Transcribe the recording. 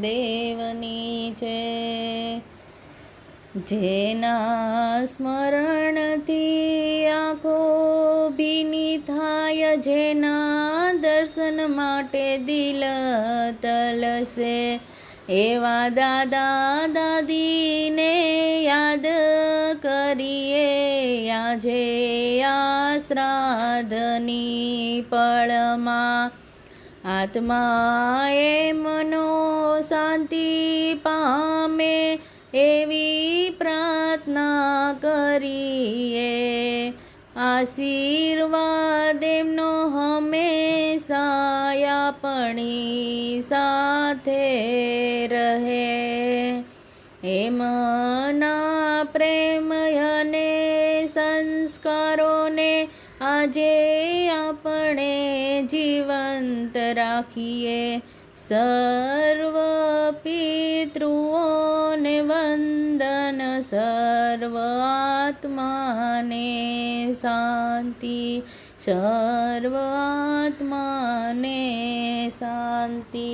દેવની છે. જેના સ્મરણથી આંખો ભીની થાય, જેના દર્શન માટે દિલ તલસે, એવા દાદા દાદીને યાદ કરીએ આજે આ શ્રાદ્ધની પળમાં. આત્માએ મનો શાંતિ પામે એવી પ્રાર્થના કરીએ. આશીર્વાદ એમનો હંમેશા આપણી સાથે રહે. એમના પ્રેમ અને સંસ્કારોને આજે આપણે જીવંત રાખીએ. સર્વ પિતૃઓને વંદન, સર્વ આત્માને શાંતિ, સર્વ આત્માને શાંતિ.